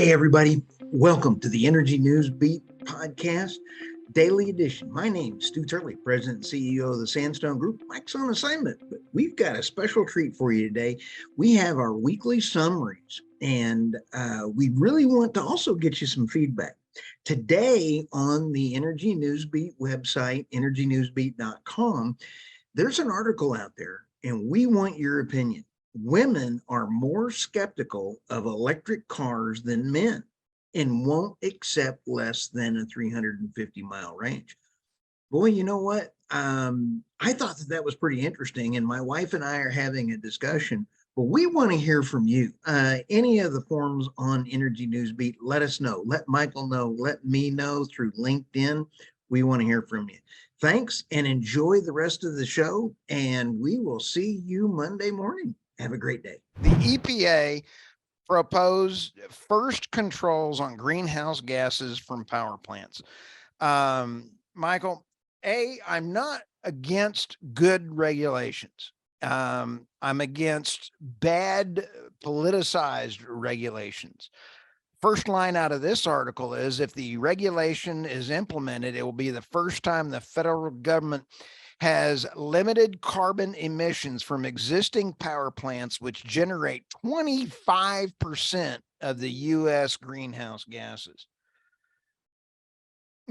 Hey, everybody. Welcome to the Energy News Beat podcast, daily edition. My name is Stu Turley, President and CEO of the Sandstone Group. Mike's on assignment, but we've got a special treat for you today. We have our weekly summaries, and we really want to also get you some feedback. Today on the Energy News Beat website, energynewsbeat.com, there's an article out there, and we want your opinion. Women are more skeptical of electric cars than men and won't accept less than a 350-mile range. Boy, you know what? I thought that was pretty interesting, and my wife and I are having a discussion, but we want to hear from you. Any of the forums on Energy Newsbeat, let us know. Let Michael know. Let me know through LinkedIn. We want to hear from you. Thanks, and enjoy the rest of the show, and we will see you Monday morning. Have a great day. The EPA proposed first controls on greenhouse gases from power plants. Michael, I'm not against good regulations. I'm against bad politicized regulations. First line out of this article is, if the regulation is implemented, it will be the first time the federal government has limited carbon emissions from existing power plants, which generate 25% of the U.S. greenhouse gases.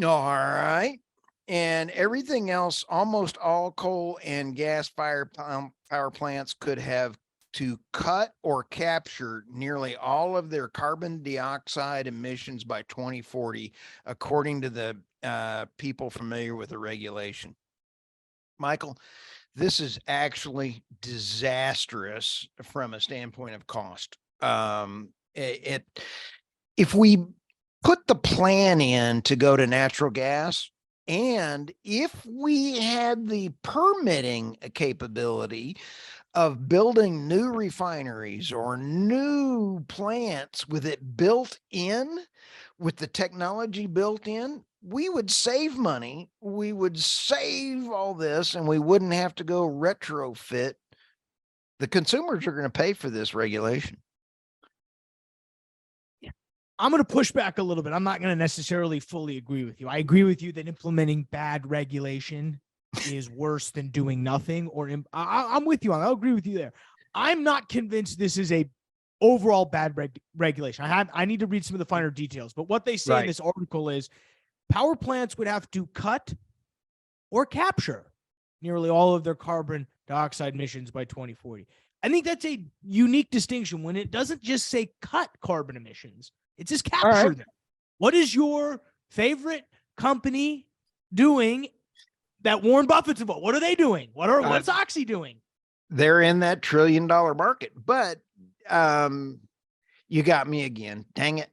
All right. And everything else, almost all coal and gas fired power plants could have to cut or capture nearly all of their carbon dioxide emissions by 2040, according to the people familiar with the regulation. Michael, this is actually disastrous from a standpoint of cost. If we put the plan in to go to natural gas, and if we had the permitting capability of building new refineries or new plants with it built in, with the technology built in, we would save money. We would save all this, and we wouldn't have to go retrofit. The consumers are going to pay for this regulation. Yeah. I'm going to push back a little bit. I'm not going to necessarily fully agree with you. I agree with you that implementing bad regulation is worse than doing nothing. I'm with you on. I'll agree with you there. I'm not convinced this is a overall bad regulation. I need to read some of the finer details, but what they say in this article is power plants would have to cut or capture nearly all of their carbon dioxide emissions by 2040. I think that's a unique distinction when it doesn't just say cut carbon emissions. It says capture them. What is your favorite company doing that Warren Buffett's involved? What are they doing? What's Oxy doing? They're in that $1 trillion market, but you got me again. Dang it.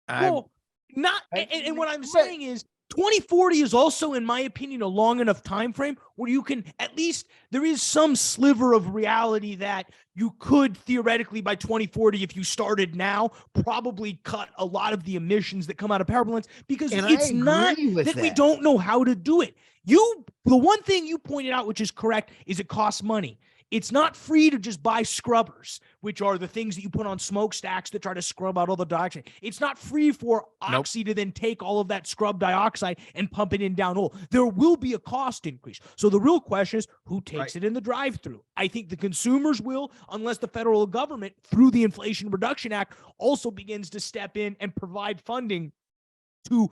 And what I'm saying is 2040 is also, in my opinion, a long enough time frame where you can, at least there is some sliver of reality that you could theoretically by 2040, if you started now, probably cut a lot of the emissions that come out of power plants, because it's not that we don't know how to do it. The one thing you pointed out, which is correct, is it costs money. It's not free to just buy scrubbers, which are the things that you put on smokestacks that try to scrub out all the dioxide. It's not free for Oxy to then take all of that scrub dioxide and pump it in downhole. There will be a cost increase. So the real question is, who takes it in the drive-through? I think the consumers will, unless the federal government, through the Inflation Reduction Act, also begins to step in and provide funding to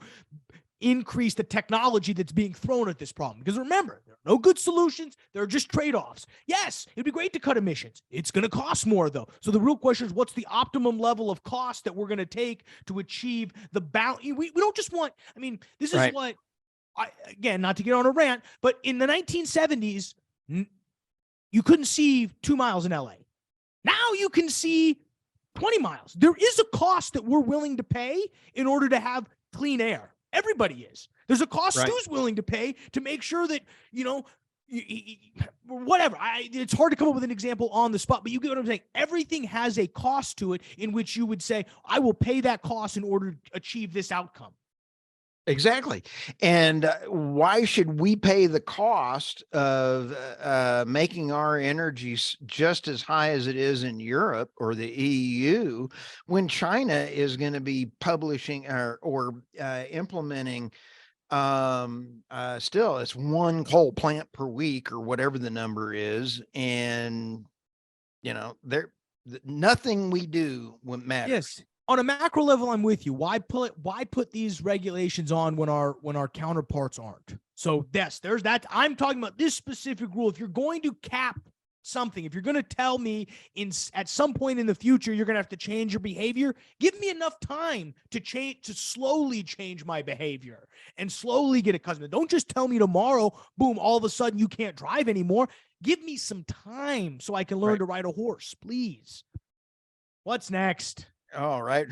increase the technology that's being thrown at this problem. Because remember, there are no good solutions. There are just trade-offs. Yes, it'd be great to cut emissions. It's going to cost more, though. So the real question is, what's the optimum level of cost that we're going to take to achieve the balance? We don't just want, this is what, again, not to get on a rant, but in the 1970s, you couldn't see 2 miles in LA. Now you can see 20 miles. There is a cost that we're willing to pay in order to have clean air. Everybody is. There's a cost Stu's willing to pay to make sure that, whatever. It's hard to come up with an example on the spot, but you get what I'm saying. Everything has a cost to it in which you would say, I will pay that cost in order to achieve this outcome. Exactly. And why should we pay the cost of making our energy just as high as it is in Europe or the EU when China is going to be publishing or implementing still it's one coal plant per week or whatever the number is, and there nothing we do matters. Yes. On a macro level, I'm with you. Why put these regulations on when our counterparts aren't? So yes, there's that. I'm talking about this specific rule. If you're going to cap something, if you're going to tell me at some point in the future you're going to have to change your behavior, give me enough time to slowly change my behavior and slowly get accustomed. Don't just tell me tomorrow, boom, all of a sudden you can't drive anymore. Give me some time so I can learn to ride a horse, please. What's next? All right.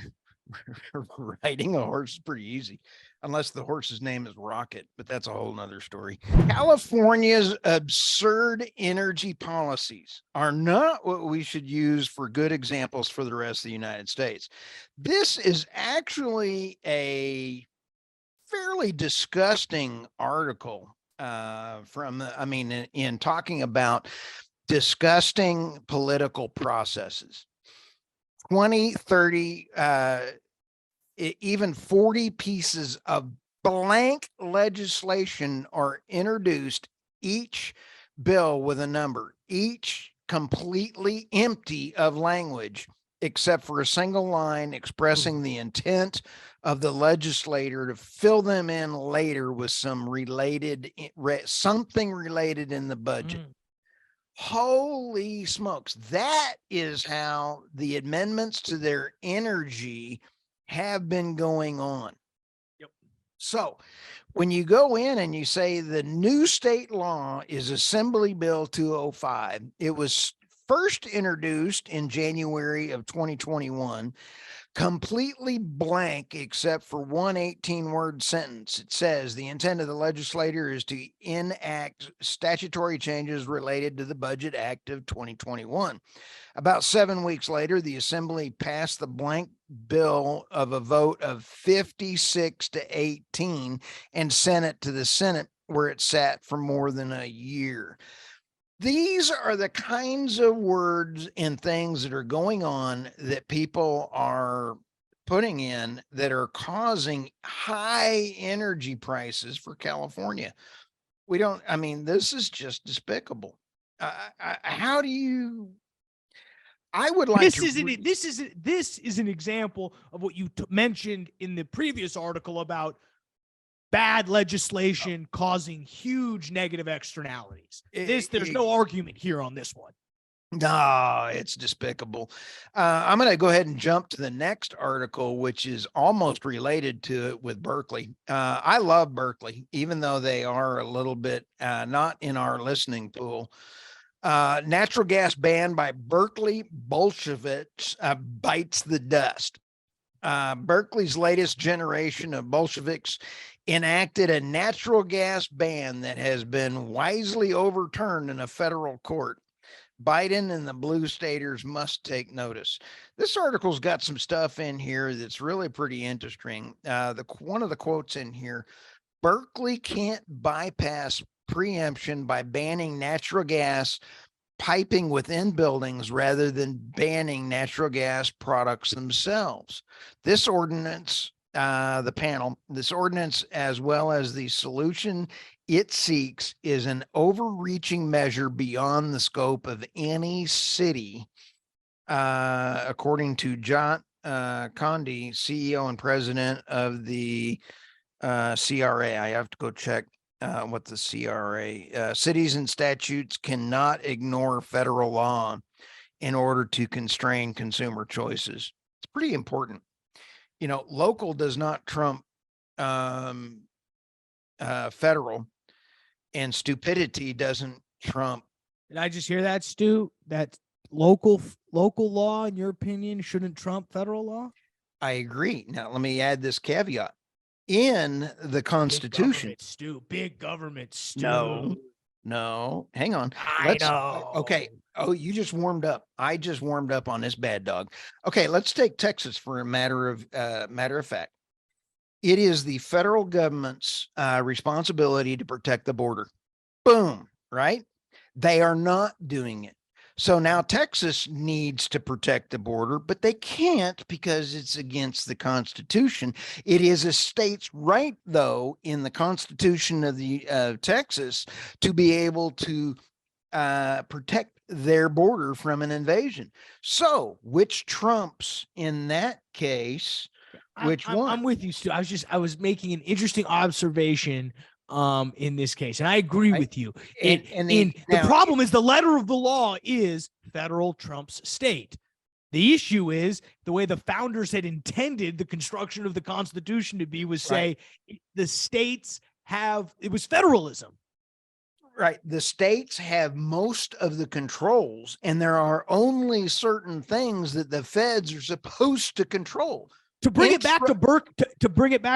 Riding a horse is pretty easy, unless the horse's name is Rocket, but that's a whole nother story. California's absurd energy policies are not what we should use for good examples for the rest of the United States. This is actually a fairly disgusting article in talking about disgusting political processes. 20, 30, even 40 pieces of blank legislation are introduced, each bill with a number, each completely empty of language, except for a single line expressing the intent of the legislator to fill them in later with something related in the budget. Holy smokes. That is how the amendments to their energy have been going on. Yep. So when you go in and you say the new state law is Assembly Bill 205, it was first introduced in January of 2021, completely blank except for one 18-word sentence. It says the intent of the legislator is to enact statutory changes related to the Budget Act of 2021. About 7 weeks later, the Assembly passed the blank bill of a vote of 56 to 18 and sent it to the Senate, where it sat for more than a year. These are the kinds of words and things that are going on that people are putting in that are causing high energy prices for California. This is just despicable. How do you? I would like this is an example of what you mentioned in the previous article about bad legislation causing huge negative externalities. There's no argument here on this one. No, it's despicable. I'm going to go ahead and jump to the next article, which is almost related to it with Berkeley. I love Berkeley, even though they are a little bit not in our listening pool. Natural gas ban by Berkeley Bolsheviks bites the dust. Berkeley's latest generation of Bolsheviks enacted a natural gas ban that has been wisely overturned in a federal court. Biden and the blue staters must take notice. This article's got some stuff in here that's really pretty interesting. One of the quotes in here, Berkeley can't bypass preemption by banning natural gas piping within buildings rather than banning natural gas products themselves. This ordinance, this ordinance, as well as the solution it seeks, is an overreaching measure beyond the scope of any city, according to John Condi, CEO and president of the CRA. I have to go check what the CRA, cities and statutes cannot ignore federal law in order to constrain consumer choices. It's pretty important. Local does not trump federal, and stupidity doesn't trump. Did I just hear that, Stu? That local law, in your opinion, shouldn't trump federal law? I agree. Now, let me add this caveat. In the Constitution, big government, Stu. No, hang on. I know. Okay. Oh, you just warmed up. I just warmed up on this bad dog. Okay, let's take Texas for a matter of fact. It is the federal government's responsibility to protect the border. Boom, right? They are not doing it. So now Texas needs to protect the border, but they can't because it's against the Constitution. It is a state's right, though, in the Constitution of the Texas to be able to protect their border from an invasion. So which trumps in that case? Which one? I'm with you, Stu. I was making an interesting observation in this case, and I agree with you. The problem is the letter of the law is federal trumps state. The issue is the way the founders had intended the construction of the Constitution to be was say the states it was federalism. Right. The states have most of the controls, and there are only certain things that the feds are supposed to control. To bring it back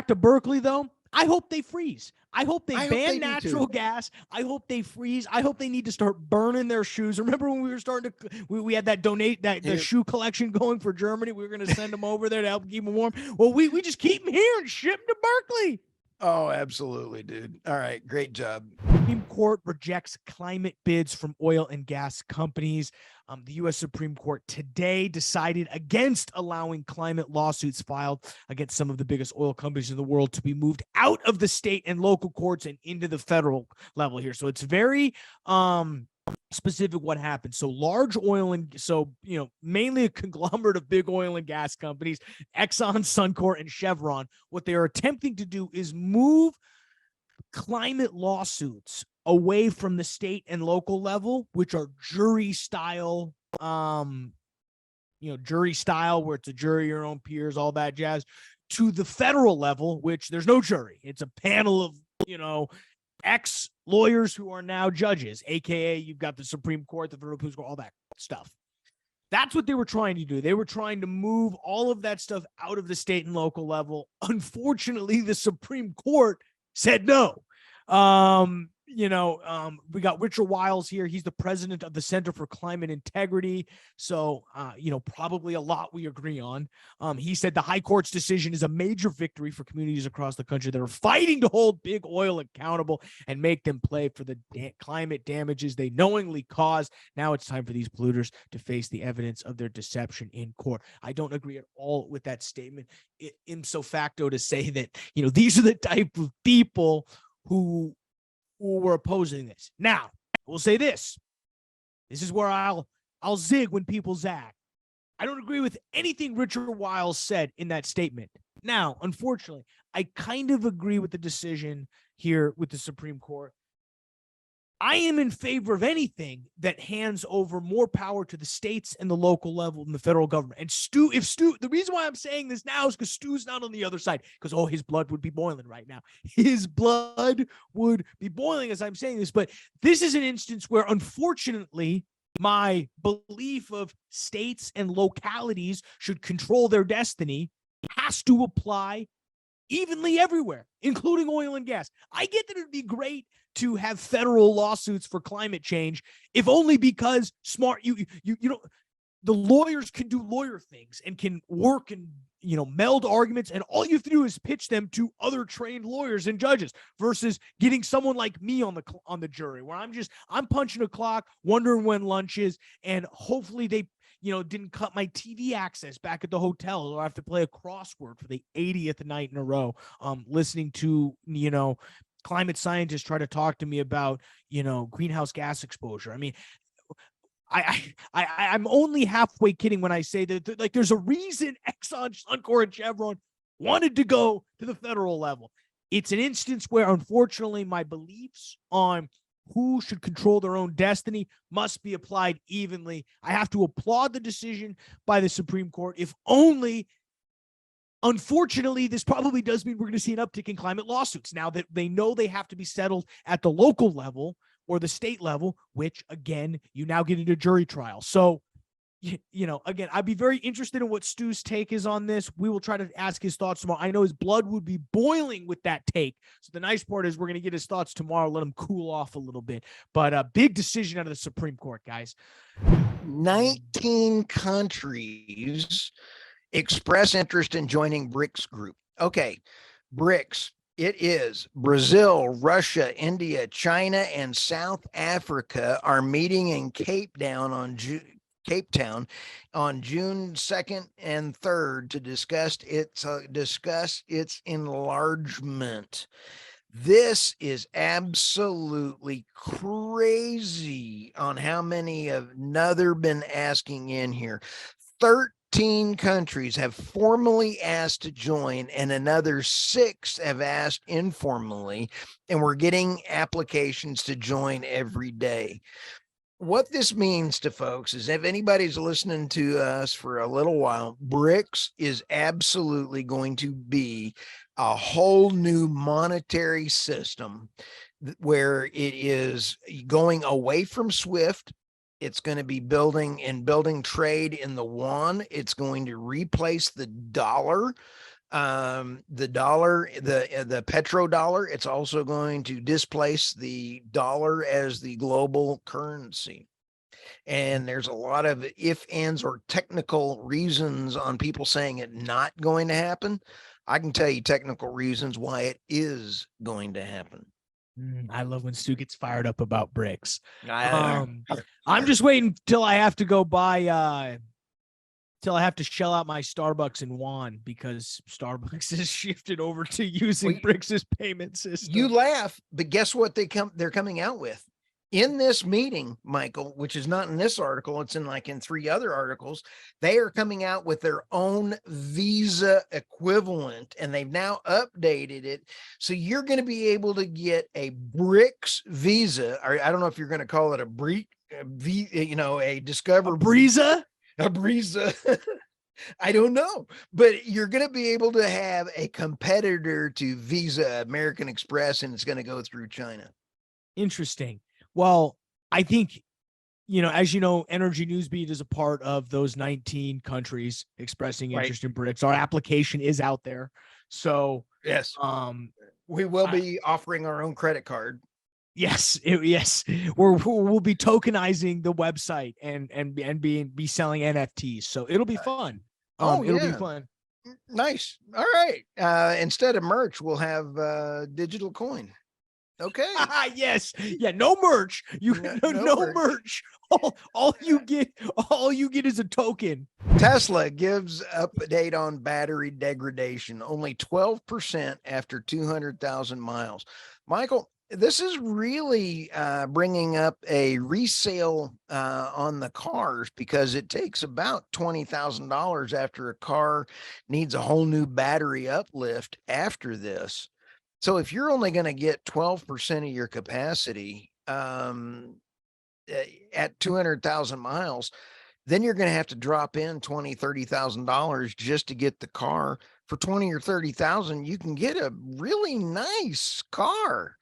to Berkeley, though, I hope they freeze. I hope they ban natural gas. I hope they freeze. I hope they need to start burning their shoes. Remember when we were starting to, we had the shoe collection going for Germany. We were going to send them over there to help keep them warm. Well, we just keep them here and ship them to Berkeley. Oh, absolutely, dude. All right. Great job. Supreme Court rejects climate bids from oil and gas companies. The U.S. Supreme Court today decided against allowing climate lawsuits filed against some of the biggest oil companies in the world to be moved out of the state and local courts and into the federal level here. So it's very specific what happened. So large oil and mainly a conglomerate of big oil and gas companies, Exxon, Suncor, and Chevron. What they are attempting to do is move climate lawsuits away from the state and local level, which are jury style, where it's a jury, your own peers, all that jazz, to the federal level, which there's no jury. It's a panel of, ex-lawyers who are now judges, aka you've got the Supreme Court, the Federal Appeals Court, all that stuff. That's what they were trying to do. They were trying to move all of that stuff out of the state and local level. Unfortunately, the Supreme Court said no. We got Richard Wiles here. He's the president of the Center for Climate Integrity. So, probably a lot we agree on. He said the high court's decision is a major victory for communities across the country that are fighting to hold big oil accountable and make them pay for the climate damages they knowingly caused. Now it's time for these polluters to face the evidence of their deception in court. I don't agree at all with that statement. Ipso facto to say that, these are the type of people who were opposing this. Now, we'll say this. This is where I'll zig when people zag. I don't agree with anything Richard Wiles said in that statement. Now, unfortunately, I kind of agree with the decision here with the Supreme Court. I am in favor of anything that hands over more power to the states and the local level than the federal government. And Stu, the reason why I'm saying this now is because Stu's not on the other side, because, his blood would be boiling right now. His blood would be boiling as I'm saying this. But this is an instance where, unfortunately, my belief of states and localities should control their destiny has to apply evenly everywhere, including oil and gas. I get that it'd be great to have federal lawsuits for climate change, if only because the lawyers can do lawyer things and can work and meld arguments, and all you have to do is pitch them to other trained lawyers and judges versus getting someone like me on the jury, where I'm punching a clock, wondering when lunch is, and hopefully they didn't cut my TV access back at the hotel, or I have to play a crossword for the 80th night in a row, listening to, climate scientists try to talk to me about, greenhouse gas exposure. I mean, I'm only halfway kidding when I say that, like, there's a reason Exxon, Suncor, and Chevron wanted to go to the federal level. It's an instance where, unfortunately, my beliefs on who should control their own destiny must be applied evenly. I have to applaud the decision by the Supreme Court, if only, unfortunately, this probably does mean we're going to see an uptick in climate lawsuits now that they know they have to be settled at the local level or the state level, which, again, you now get into jury trial. So, again, I'd be very interested in what Stu's take is on this. We will try to ask his thoughts tomorrow. I know his blood would be boiling with that take. So the nice part is we're going to get his thoughts tomorrow, let him cool off a little bit. But a big decision out of the Supreme Court, guys. 19 countries express interest in joining BRICS group. Okay. BRICS. It is Brazil, Russia, India, China, and South Africa are meeting in Cape Town on June 2nd and 3rd to discuss its enlargement. This is absolutely crazy on how many have another been asking in here. 13 countries have formally asked to join, and another 6 have asked informally, and we're getting applications to join every day. What this means to folks is, if anybody's listening to us for a little while, BRICS is absolutely going to be a whole new monetary system where it is going away from SWIFT. It's going to be building trade in the yuan. It's going to replace the dollar, the petrodollar. It's also going to displace the dollar as the global currency. And there's a lot of if, ands, or technical reasons on people saying it not going to happen. I can tell you technical reasons why it is going to happen. I love when Stu gets fired up about BRICS. I'm just waiting till I have to go buy till I have to shell out my Starbucks in yuan, because Starbucks has shifted over to using BRICS' payment system. You laugh, but guess what they're coming out with? In this meeting, Michael, which is not in this article, it's in 3 other articles, they are coming out with their own Visa equivalent, and they've now updated it. So you're going to be able to get a BRICS Visa, or I don't know if you're going to call it a Discover Breeza? A Breeza. I don't know, but you're going to be able to have a competitor to Visa, American Express, and it's going to go through China. Interesting. Well, I think, as you know, Energy Newsbeat is a part of those 19 countries expressing interest in BRICS. Our application is out there. So yes, we will be offering our own credit card. Yes, we'll be tokenizing the website and be selling NFTs. So it'll be fun. It'll be fun. Nice. All right. Instead of merch, we'll have digital coin. Okay. Yes. Yeah. No merch. No merch. All you get is a token. Tesla gives update on battery degradation. Only 12% after 200,000 miles. Michael, this is really bringing up a resale on the cars, because it takes about $20,000 after a car needs a whole new battery uplift after this. So if you're only going to get 12% of your capacity at 200,000 miles, then you're going to have to drop in $20,000, $30,000 just to get the car. For 20 or 30,000, you can get a really nice car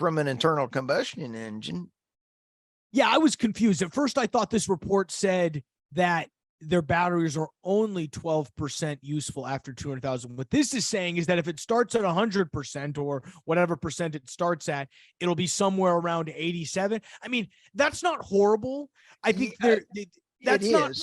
from an internal combustion engine. Yeah, I was confused. At first, I thought this report said that their batteries are only 12% useful after 200,000. What this is saying is that if it starts at 100% or whatever percent it starts at, it'll be somewhere around 87. I mean, that's not horrible. I think that's not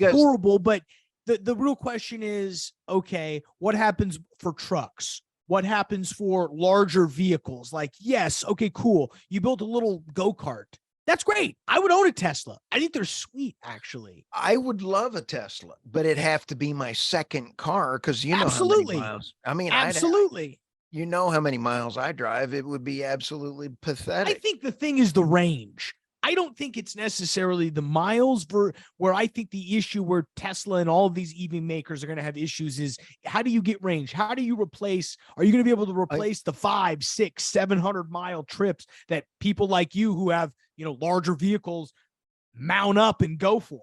horrible, but the real question is, okay, what happens for trucks? What happens for larger vehicles? Like, yes, okay, cool. You built a little go-kart. That's great. I would own a Tesla. I think they're sweet, actually. I would love a Tesla, but it'd have to be my second car, because you know how many miles. I mean, absolutely. You know how many miles I drive. It would be absolutely pathetic. I think the thing is the range. I don't think it's necessarily the miles where I think the issue where Tesla and all of these EV makers are going to have issues is, how do you get range? How do you replace? Are you going to be able to replace the 500, 600, 700 mile trips that people like you who have, larger vehicles mount up and go for,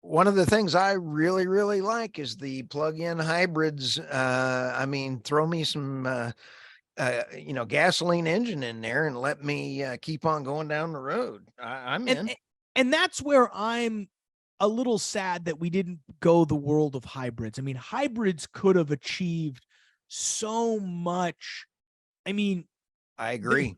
One of the things I really, really like is the plug-in hybrids. Throw me some, gasoline engine in there and let me keep on going down the road. I'm in. And that's where I'm a little sad that we didn't go the world of hybrids. I mean, hybrids could have achieved so much. I mean, I agree.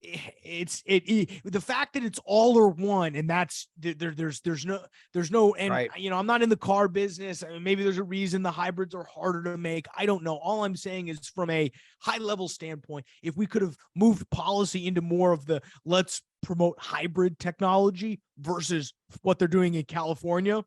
the fact that it's all or one, and that's there's no, and Right. I'm not in the car business. I mean, maybe there's a reason the hybrids are harder to make. I don't know. All I'm saying is, from a high level standpoint, if we could have moved policy into more of the let's promote hybrid technology versus what they're doing in California,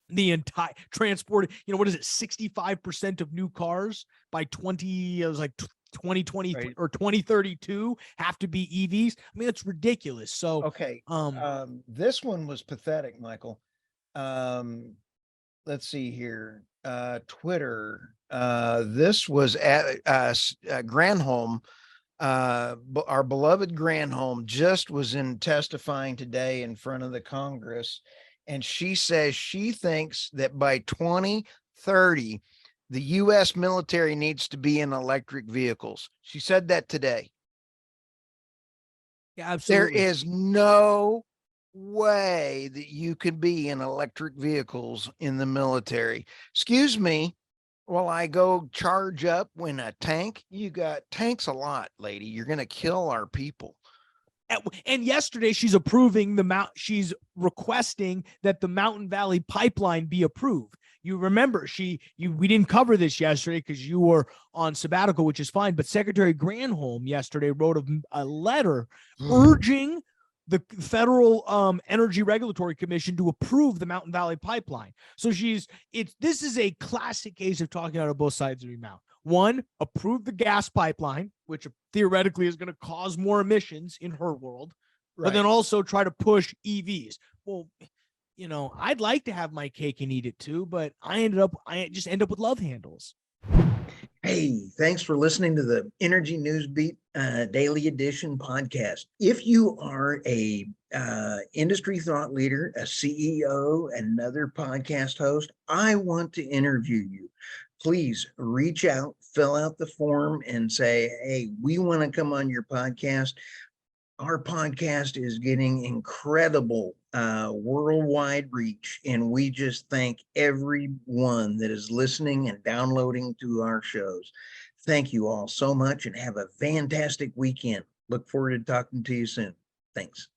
the entire transport, what is it, 65% of new cars by 2020 Right. or 2032 have to be EVs. I mean, that's ridiculous. So Okay. This one was pathetic, Michael. Let's see here. Twitter. This was at Granholm. Our beloved Granholm just was in testifying today in front of the Congress, and she says she thinks that by 2030, the U.S. military needs to be in electric vehicles. She said that today. yeah, absolutely. There is no way that you can be in electric vehicles in the military. Excuse me, while I go charge up when a tank, you got tanks a lot, lady. You're going to kill our people. And yesterday she's she's requesting that the Mountain Valley pipeline be approved. You remember we didn't cover this yesterday because you were on sabbatical, which is fine. But Secretary Granholm yesterday wrote a letter urging the Federal Energy Regulatory Commission to approve the Mountain Valley pipeline. So this is a classic case of talking out of both sides of your mouth. One, approve the gas pipeline, which theoretically is going to cause more emissions in her world, but then also try to push EVs. Well, I'd like to have my cake and eat it too, but I just end up with love handles. Hey, thanks for listening to the Energy News Beat Daily Edition podcast. If you are a industry thought leader, a CEO, another podcast host, I want to interview you. Please reach out, fill out the form, and say, hey, we want to come on your podcast. Our podcast is getting incredible worldwide reach, and we just thank everyone that is listening and downloading to our shows. Thank you all so much, and have a fantastic weekend. Look forward to talking to you soon. Thanks.